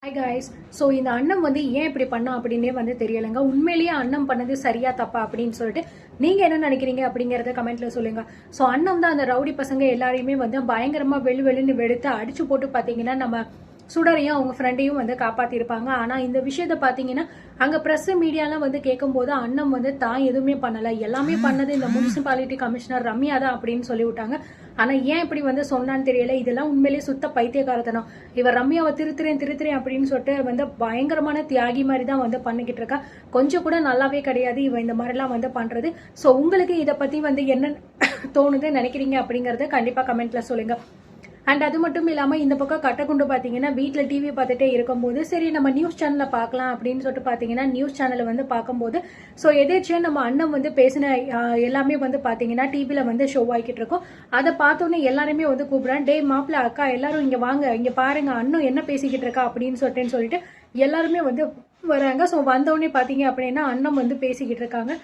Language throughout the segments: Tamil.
Hi guys. ஸோ இந்த அண்ணன் ஏன் இப்படி பண்ணா அப்படின்னே தெரியலைங்க. உண்மையிலேயே அண்ணன் பண்ணது சரியா தப்பா அப்படின்னு சொல்லிட்டு நீங்க என்ன நினைக்கிறீங்க அப்படிங்கறத கமெண்ட்ல சொல்லுங்க. ஸோ அண்ணன் தான் அந்த ரவுடி பசங்க எல்லாரையுமே பயங்கரமா வெளுன்னு வெளுத்து அடிச்சு போட்டு பாத்தீங்கன்னா நம்ம சுடரையும் அவங்க ஃப்ரெண்டையும் காப்பாத்திருப்பாங்க. ஆனா இந்த விஷயத்த பாத்தீங்கன்னா அங்க பிரஸ் மீடியாலாம் கேட்கும் போது அண்ணன் தான் எதுவுமே பண்ணல, எல்லாமே பண்ணது இந்த முனிசிபாலிட்டி கமிஷனர் ரம்யா தான் அப்படின்னு சொல்லி விட்டாங்க. ஆனா ஏன் இப்படி சொன்னான்னு தெரியல. இதெல்லாம் உண்மையிலேயே சுத்த பைத்தியக்காரத்தனம். இவர் ரம்யாவை திருத்துறேன் அப்படின்னு சொல்லிட்டு பயங்கரமான தியாகி மாதிரி தான் பண்ணிக்கிட்டு இருக்கா. கொஞ்சம் கூட நல்லாவே கிடையாது இவ இந்த மாதிரி எல்லாம் பண்றது. சோ உங்களுக்கு இதை பத்தி என்ன தோணுது நினைக்கிறீங்க அப்படிங்கறத கண்டிப்பா கமெண்ட்ல சொல்லுங்க. அண்ட் அது மட்டும் இல்லாம இந்த பக்கம் கட்டக்குண்டு பாத்தீங்கன்னா வீட்டுல டிவி பார்த்துட்டே இருக்கும்போது சரி நம்ம நியூஸ் சேனல்ல பாக்கலாம் அப்படின்னு சொல்லிட்டு பாத்தீங்கன்னா நியூஸ் சேனல் பார்க்கும்போது சோ எதேச்சியா நம்ம அண்ணன் பேசின எல்லாமே பாத்தீங்கன்னா டிவில ஷோ ஆகிட்டு இருக்கோம். அதை பார்த்தோன்னே எல்லாருமே கூப்பிடுறேன், டே மாப்பிள்ள அக்கா எல்லாரும் இங்க வாங்க, இங்க பாருங்க அண்ணன் என்ன பேசிக்கிட்டு இருக்கா அப்படின்னு சொல்லிட்டு எல்லாருமே வராங்க. ஸோ வந்தவொடனே பாத்தீங்க அப்படின்னா அண்ணன் பேசிக்கிட்டு இருக்காங்க.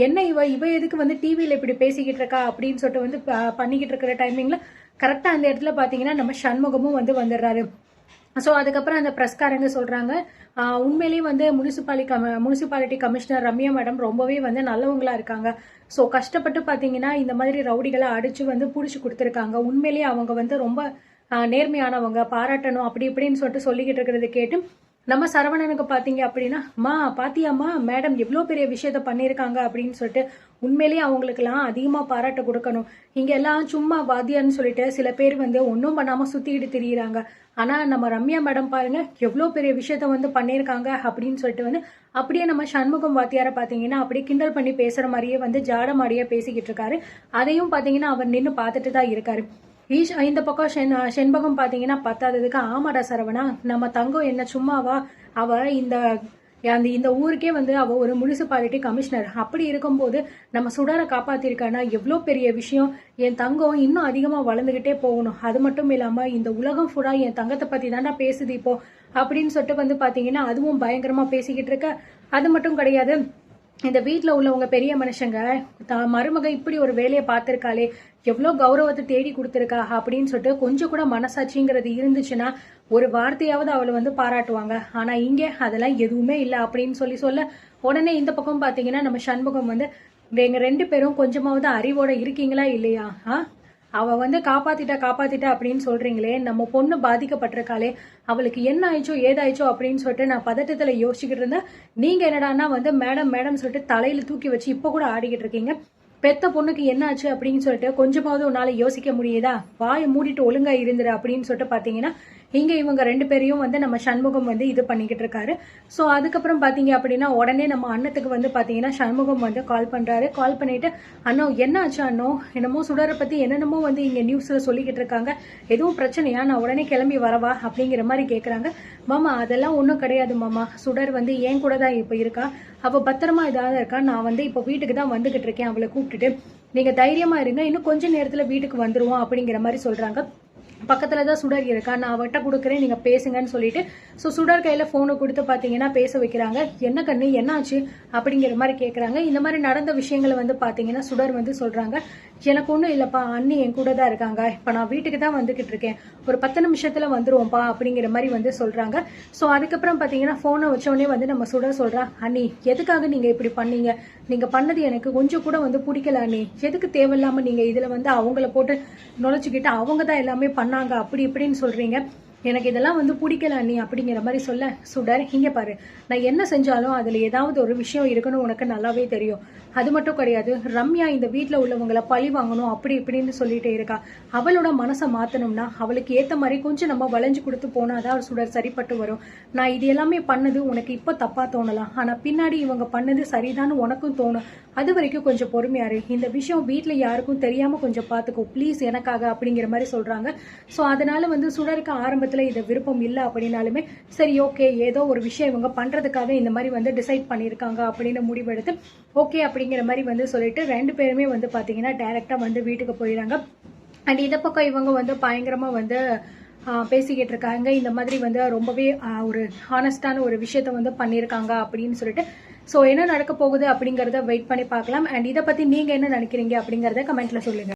என்ன இவ எதுக்கு டிவியில இப்படி பேசிக்கிட்டு இருக்கா அப்படின்னு சொல்லிட்டு பண்ணிக்கிட்டு இருக்கிற டைமிங்ல கரெக்டா அந்த இடத்துல பாத்தீங்கன்னா நம்ம சண்முகமும் வந்துடுறாரு. ஸோ அதுக்கப்புறம் அந்த பிரஸ்காரங்க சொல்றாங்க, உண்மையிலேயே முனிசிபாலிட்டி கமிஷனர் ரம்யா மேடம் ரொம்பவே நல்லவங்களா இருக்காங்க. ஸோ கஷ்டப்பட்டு பாத்தீங்கன்னா இந்த மாதிரி ரவுடிகளை அடிச்சு புடிச்சு கொடுத்துருக்காங்க. உண்மையிலேயே அவங்க ரொம்ப நேர்மையானவங்க, பாராட்டணும் அப்படி இப்படின்னு சொல்லிக்கிட்டு இருக்கிறத கேட்டு நம்ம சரவணனுக்கு பாத்தீங்க அப்படின்னா மா பாத்தியாமா மேடம் எவ்வளவு பெரிய விஷயத்த பண்ணிருக்காங்க அப்படின்னு சொல்லிட்டு உண்மையிலேயே அவங்களுக்கு எல்லாம் அதிகமா பாராட்ட கொடுக்கணும். இங்க எல்லாம் சும்மா வாத்தியான்னு சொல்லிட்டு சில பேர் ஒன்னும் பண்ணாம சுத்திட்டு திரியிறாங்க. ஆனா நம்ம ரம்யா மேடம் பாருங்க எவ்வளவு பெரிய விஷயத்த பண்ணிருக்காங்க அப்படின்னு சொல்லிட்டு அப்படியே நம்ம சண்முகம் வாத்தியார பாத்தீங்கன்னா அப்படியே கிண்டல் பண்ணி பேசுற மாதிரியே ஜாட மாடியா பேசிக்கிட்டு இருக்காரு. அதையும் பாத்தீங்கன்னா அவர் நின்று பார்த்துட்டு தான் இருக்காரு. இந்த பக்கம் செண்பகம் பாத்தீங்கன்னா பத்தாததுக்கு ஆமாடா சரவணா, நம்ம தங்கம் என்ன சும்மாவா, அவ இந்த ஊருக்கே அவ ஒரு முனிசிபாலிட்டி கமிஷனர். அப்படி இருக்கும்போது நம்ம சுடரை காப்பாத்திருக்கானா எவ்வளோ பெரிய விஷயம். என் தங்கம் இன்னும் அதிகமா வளர்ந்துகிட்டே போகணும். அது மட்டும் இல்லாம இந்த உலகம் ஃபுல்லா என் தங்கத்தை பத்தி தாண்டா பேசுது இப்போ அப்படின்னு சொல்லிட்டு பாத்தீங்கன்னா அதுவும் பயங்கரமா பேசிக்கிட்டு இருக்க. அது மட்டும் கிடையாது, இந்த வீட்டுல உள்ளவங்க பெரிய மனுஷங்க மருமக இப்படி ஒரு வேலையை பார்த்திருக்காளே, எவ்வளவு கௌரவத்தை தேடி கொடுத்திருக்கா அப்படின்னு சொல்லிட்டு கொஞ்சம் கூட மனசாட்சிங்கிறது இருந்துச்சுன்னா ஒரு வார்த்தையாவது அவளை பாராட்டுவாங்க. ஆனா இங்க அதெல்லாம் எதுவுமே இல்லை அப்படின்னு சொல்ல உடனே இந்த பக்கம் பாத்தீங்கன்னா நம்ம சண்முகம் எங்க ரெண்டு பேரும் கொஞ்சமாவது அறிவோட இருக்கீங்களா இல்லையா, அவ காப்பாத்திட்டா அப்படின்னு சொல்றீங்களே, நம்ம பொண்ணு பாதிக்கப்பட்டிருக்காளே, அவளுக்கு என்ன ஆயிச்சோ ஏதாயிச்சோ அப்படின்னு சொல்லிட்டு நான் பதட்டத்துல யோசிச்சுக்கிட்டு இருந்தேன். நீங்க என்னடான்னா மேடம் மேடம் சொல்லிட்டு தலையில தூக்கி வச்சு இப்ப கூட ஆடிக்கிட்டு இருக்கீங்க. பெத்த பொண்ணுக்கு என்ன ஆச்சு அப்படின்னு சொல்லிட்டு கொஞ்சமாவது உன்னால யோசிக்க முடியுதா, வாயை மூடிட்டு ஒழுங்கா இருந்துரு அப்படின்னு சொல்லிட்டு பாத்தீங்கன்னா இங்க இவங்க ரெண்டு பேரையும் நம்ம சண்முகம் இது பண்ணிக்கிட்டு இருக்காரு. சோ அதுக்கப்புறம் பாத்தீங்க அப்படின்னா உடனே நம்ம அண்ணத்துக்கு பாத்தீங்கன்னா சண்முகம் கால் பண்றாரு. கால் பண்ணிட்டு அண்ணோ என்ன ஆச்சு அண்ணோ, என்னமோ சுடரை பத்தி என்னென்னமோ இங்க நியூஸ்ல சொல்லிக்கிட்டு இருக்காங்க, எதுவும் பிரச்சனையா, நான் உடனே கிளம்பி வரவா அப்படிங்கிற மாதிரி கேக்குறாங்க. மாமா அதெல்லாம் ஒன்றும் கிடையாது மாமா, சுடர் என் கூட தான் இப்ப இருக்கா, அவ பத்திரமா இதாக இருக்கா, நான் இப்ப வீட்டுக்கு தான் வந்துகிட்டு இருக்கேன் அவளை கூப்பிட்டுட்டு, நீங்க தைரியமா இருங்க, இன்னும் கொஞ்ச நேரத்துல வீட்டுக்கு வந்துருவோம் அப்படிங்கிற மாதிரி சொல்றாங்க. பக்கத்துலதான் சுடர் இருக்கா, நான் அவட்ட கொடுக்குறேன் நீங்க பேசுங்கன்னு சொல்லிட்டு சுடர் கையில போனை கொடுத்து பாத்தீங்கன்னா பேச வைக்கிறாங்க. என்ன கண்ணு என்னாச்சு அப்படிங்கிற மாதிரி கேக்குறாங்க. இந்த மாதிரி நடந்த விஷயங்களை பாத்தீங்கன்னா சுடர் சொல்றாங்க, எனக்கு ஒண்ணும் இல்லப்பா, அண்ணி என் கூட தான் இருக்காங்க, இப்ப நான் வீட்டுக்கு தான் வந்துகிட்டு இருக்கேன், ஒரு 10 நிமிஷத்துல வந்துருவோம்ப்பா அப்படிங்கிற மாதிரி சொல்றாங்க. சோ அதுக்கப்புறம் பாத்தீங்கன்னா போனை வச்ச உடனே நம்ம சுடர் சொல்றா, அண்ணி எதுக்காக நீங்க இப்படி பண்ணீங்க, நீங்க பண்ணது எனக்கு கொஞ்சம் கூட பிடிக்கல அண்ணி, எதுக்கு தேவையில்லாம நீங்க இதுல அவங்கள போட்டு நுழைச்சுக்கிட்டு அவங்க தான் எல்லாமே பண்ணாங்க அப்படி இப்படின்னு சொல்றீங்க, எனக்கு இதெல்லாம் பிடிக்கல அண்ணி அப்படிங்கிற மாதிரி சொல்ல சுடர், இங்க பாரு நான் என்ன செஞ்சாலும் அதுல ஏதாவது ஒரு விஷயம் இருக்குன்னு உனக்கு நல்லாவே தெரியும். அது மட்டும் கிடையாது, ரம்யா இந்த வீட்டுல உள்ளவங்களை பழி வாங்கணும் அப்படி இப்படின்னு சொல்லிட்டே இருக்கா, அவளோட மனசை மாத்தணும்னா அவளுக்கு ஏத்த மாதிரி கொஞ்சம் நம்ம வளைஞ்சு கொடுத்து போனாதான் சுடர் சரிப்பட்டு வரும். நான் இது எல்லாமே பண்ணது உனக்கு இப்ப தப்பா தோணலாம், ஆனா பின்னாடி இவங்க பண்ணது சரிதான் உனக்கும் தோணும், அது வரைக்கும் கொஞ்சம் பொறுமையாரு, இந்த விஷயம் வீட்டுல யாருக்கும் தெரியாம கொஞ்சம் பாத்துக்கோ ப்ளீஸ் எனக்காக அப்படிங்கிற மாதிரி சொல்றாங்க. சோ அதனால சுடருக்கு ஆரம்பத்துல இது விருப்பம் இல்லை அப்படின்னாலுமே சரி ஓகே ஏதோ ஒரு விஷயம் இவங்க பண்றதுக்காக இந்த மாதிரி டிசைட் பண்ணிருக்காங்க அப்படின்னு முடிவெடுத்து ஓகே அப்படிங்கிற மாதிரி சொல்லிட்டு ரெண்டு பேருமே பாத்தீங்கன்னா டைரக்டா வீட்டுக்கு போயிடாங்க. அண்ட் இந்த பக்கம் இவங்க பயங்கரமா பேசிக்கிட்டு இருக்காங்க. இந்த மாதிரி ரொம்பவே ஒரு ஹானஸ்டான ஒரு விஷயத்த பண்ணிருக்காங்க அப்படின்னு சொல்லிட்டு சோ என்ன நடக்க போகுது அப்படிங்கறத வெயிட் பண்ணி பார்க்கலாம். அண்ட் இதை பத்தி நீங்க என்ன நினைக்கிறீங்க அப்படிங்கறத கமெண்ட்ல சொல்லுங்க.